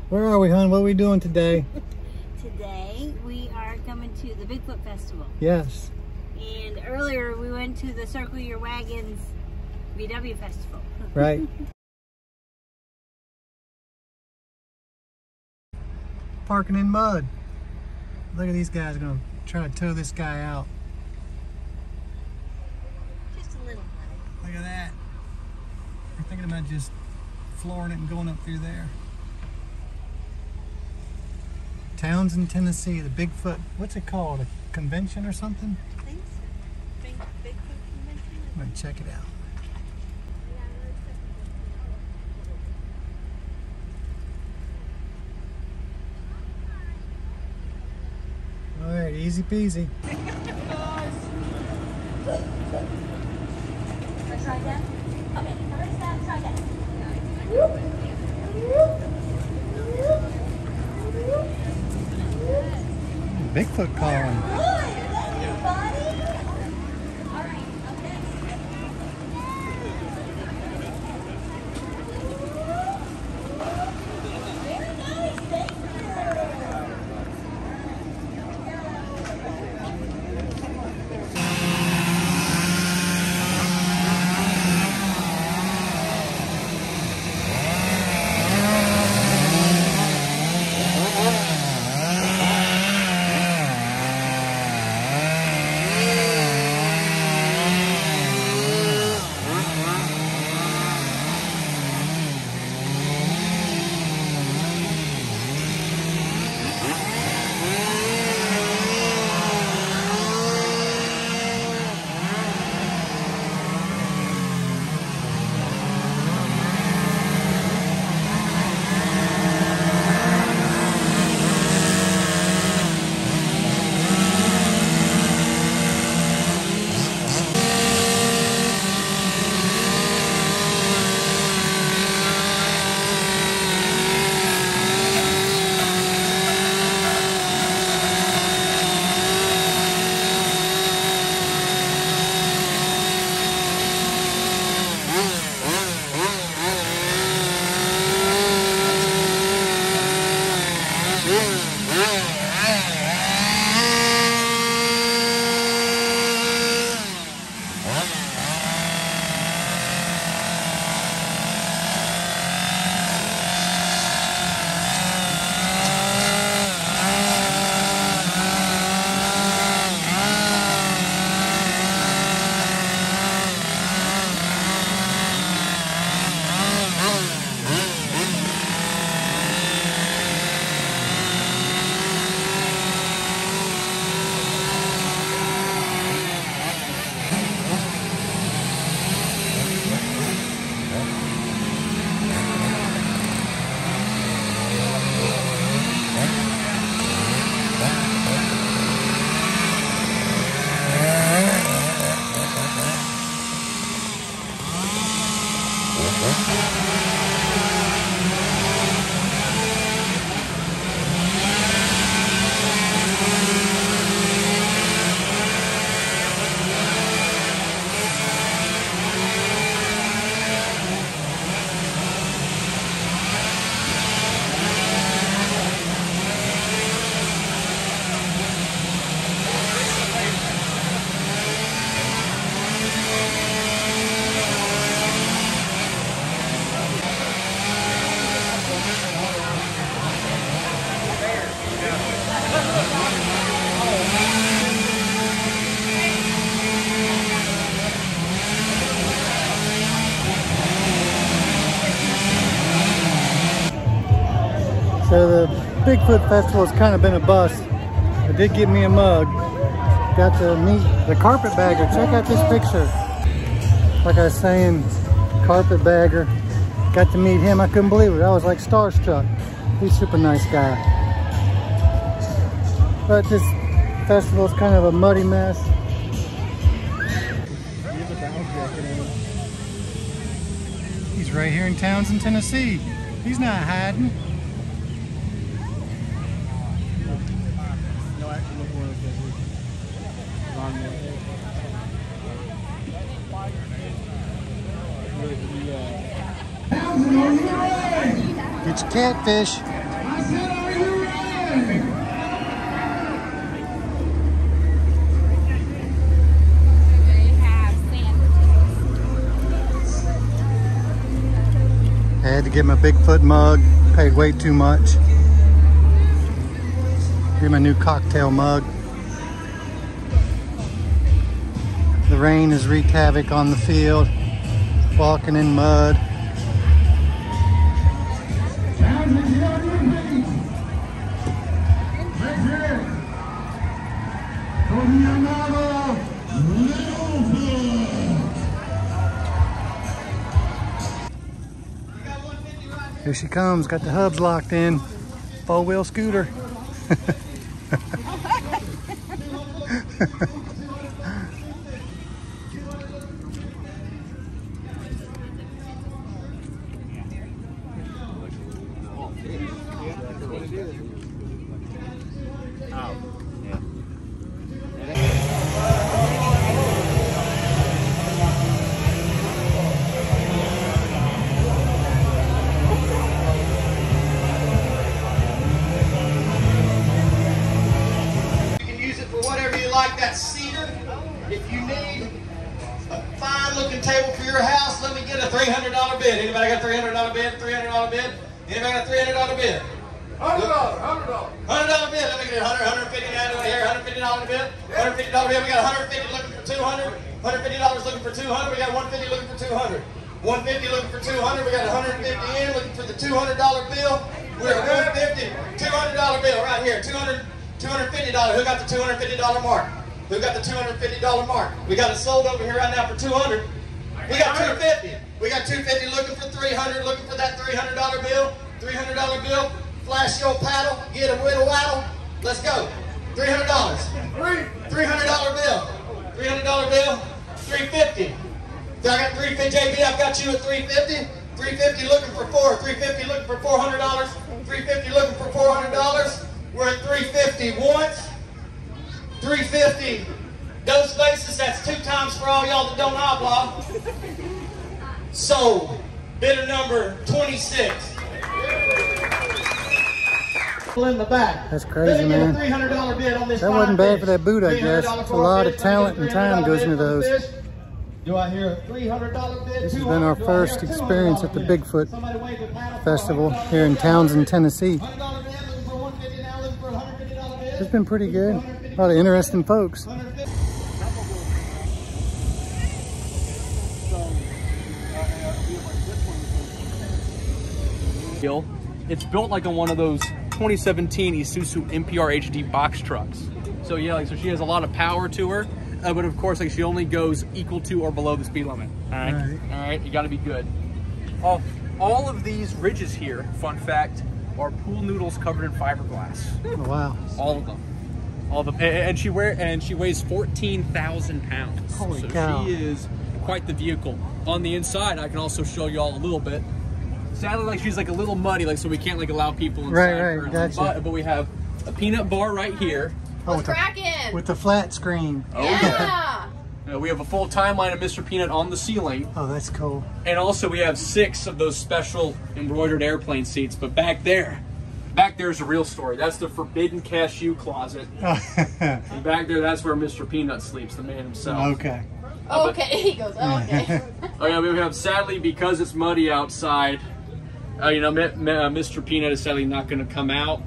Where are we, hon? What are we doing today? Today we are coming to the Bigfoot Festival. Yes. And earlier we went to the Circle Your Wagons VW Festival. Right. Parking in mud. Look at these guys gonna try to tow this guy out. Just a little muddy. Look at that. We're thinking about just flooring it and going up through there. Townsend, Tennessee, the Bigfoot, what's it called? A convention or something? I think so. Bigfoot Convention? I'm gonna check it out. All right, easy peasy. Try again? Okay, try again. Bigfoot calling. So the Bigfoot Festival has kind of been a bust. I did get me a mug. Got to meet the carpetbagger. Check out this picture. Like I was saying, carpetbagger. Got to meet him. I couldn't believe it. I was like starstruck. He's a super nice guy. But this festival is kind of a muddy mess. He's right here in Townsend, Tennessee. He's not hiding. Get your catfish. I had to get my Bigfoot mug, paid way too much. Here's my new cocktail mug. The rain has wreaked havoc on the field, walking in mud. Here she comes, got the hubs locked in. Four-wheel scooter. Like that cedar. If you need a fine-looking table for your house, let me get a $300 bid. Anybody got a $300 bid? $300 bid? Anybody got a $300 bid? $100 bid. Let me get $100, $150 out of here. $150 bid. $150 bid. We got $150 looking for $200. $150 looking for $200. We got $150 looking for $200. $150 looking for $200. We got $150 in looking for the $200 bill. We're at $150. $200 bill right here. $250. Who got the $250 mark? Who got the $250 mark? We got it sold over here right now for $200. We got $250. We got $250 looking for $300. Looking for that $300 bill. $300 bill. Flash your paddle. Get a whittle waddle. Let's go. $300. $300 bill. $300 bill. $350. So I got $350. JB, I've got you at $350. $350 looking for $4. $350 looking for $400. $350 looking for $400. We're at $350 once, $350 those spaces. That's 2 times for all y'all that don't habla. Sold. Bidder number 26. In the back. That's crazy, man. $300 bid on this. That wasn't bad for that boot, I guess. It's a lot of talent and time goes into those. Do I hear a $300 bid? This has been our first experience at the Bigfoot Festival here in Townsend, Tennessee. It's been pretty good. A lot of interesting folks. It's built like on one of those 2017 Isuzu NPR HD box trucks. So yeah, like, so she has a lot of power to her, but of course, like, she only goes equal to or below the speed limit. All right, you got to be good. All of these ridges here, fun fact, are pool noodles covered in fiberglass. Oh, wow. All of them. All of them. And she weighs 14,000 pounds. Holy so cow. She is quite the vehicle. On the inside, I can also show you all a little bit. Sadly, like, she's like a little muddy, like, so we can't like allow people inside. Right, gotcha. But we have a peanut bar right here. What's cracking? With the flat screen. Oh yeah. We have a full timeline of Mr. Peanut on the ceiling. Oh, that's cool. And also we have 6 of those special embroidered airplane seats. But back there's a real story. That's the forbidden cashew closet. And back there, that's where Mr. Peanut sleeps, the man himself. Okay. Okay, he goes, okay. Oh yeah, we have, sadly, because it's muddy outside, Mr. Peanut is sadly not going to come out.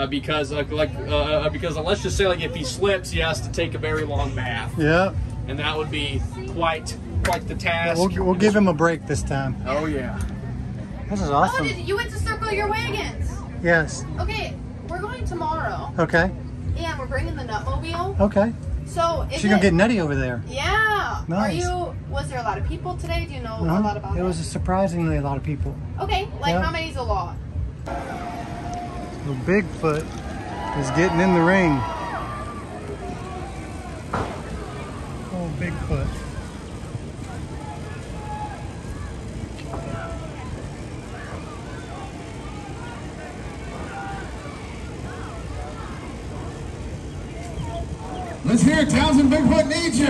Because let's just say, like, if he slips, he has to take a very long bath. Yeah. And that would be quite the task. We'll give him a break this time. Oh yeah. This is awesome. Oh, you went to circle your wagons? Yes. Okay, we're going tomorrow. Okay. And we're bringing the Nutmobile. Okay. So she's gonna get nutty over there. Yeah. Nice. Was there a lot of people today? Do you know a lot about it? It was surprisingly a lot of people. Okay, like how many's a lot? Well, Bigfoot is getting in the ring. Oh, Bigfoot. Let's hear it, Townsend. Bigfoot needs you.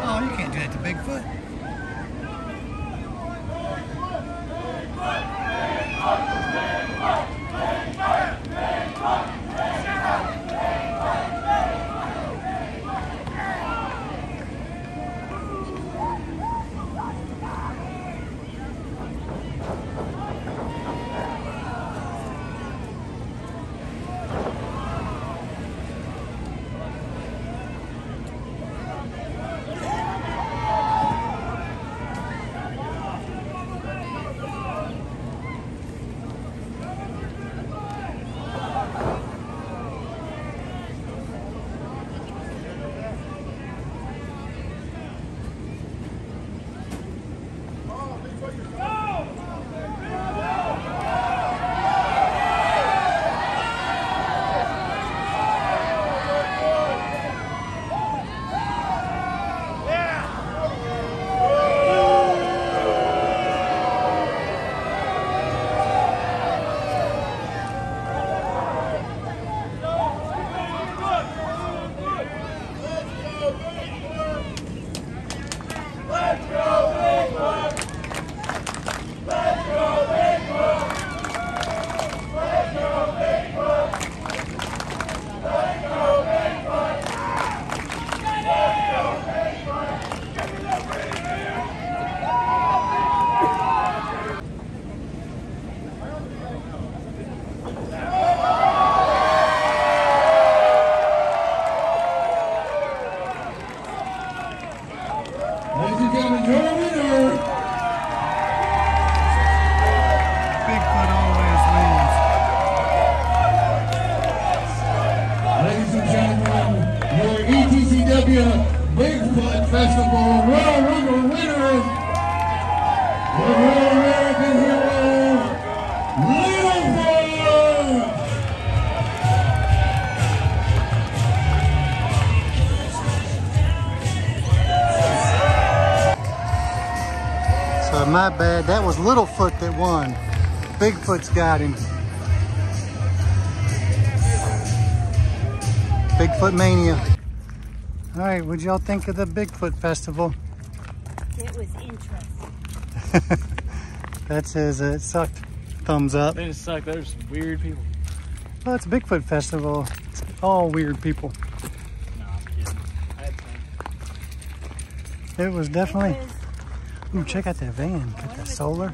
Oh, you can't do that to Bigfoot. So my bad, that was Littlefoot that won. Bigfoot's got him. Bigfoot Mania. All right, what'd y'all think of the Bigfoot Festival? It was interesting. That says it sucked. Thumbs up. They just suck. There's weird people. Well, it's a Bigfoot Festival. It's all weird people. No, I'm kidding. I had fun. It was definitely... It was, Ooh, check out that van. Got that solar.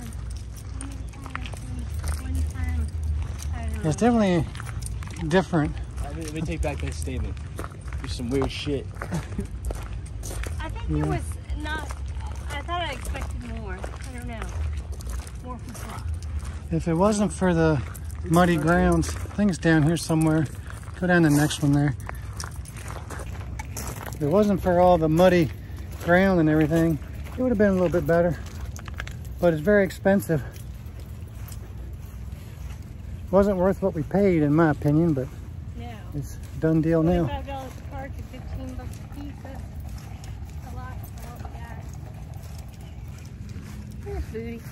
It's definitely different. Let me take back that statement. There's some weird shit. I think there was not, I thought I expected more. I don't know. More from rock. If it wasn't for the muddy grounds, I think it's down here somewhere. Go down the next one there. If it wasn't for all the muddy ground and everything, it would have been a little bit better. But it's very expensive. Wasn't worth what we paid, in my opinion, but No. it's a done deal now. $25 a card to $15 a piece. That's a lot for what we got. Here's foodie.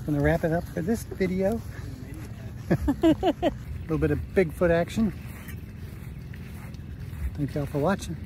Gonna wrap it up for this video. A little bit of Bigfoot action. Thank y'all for watching.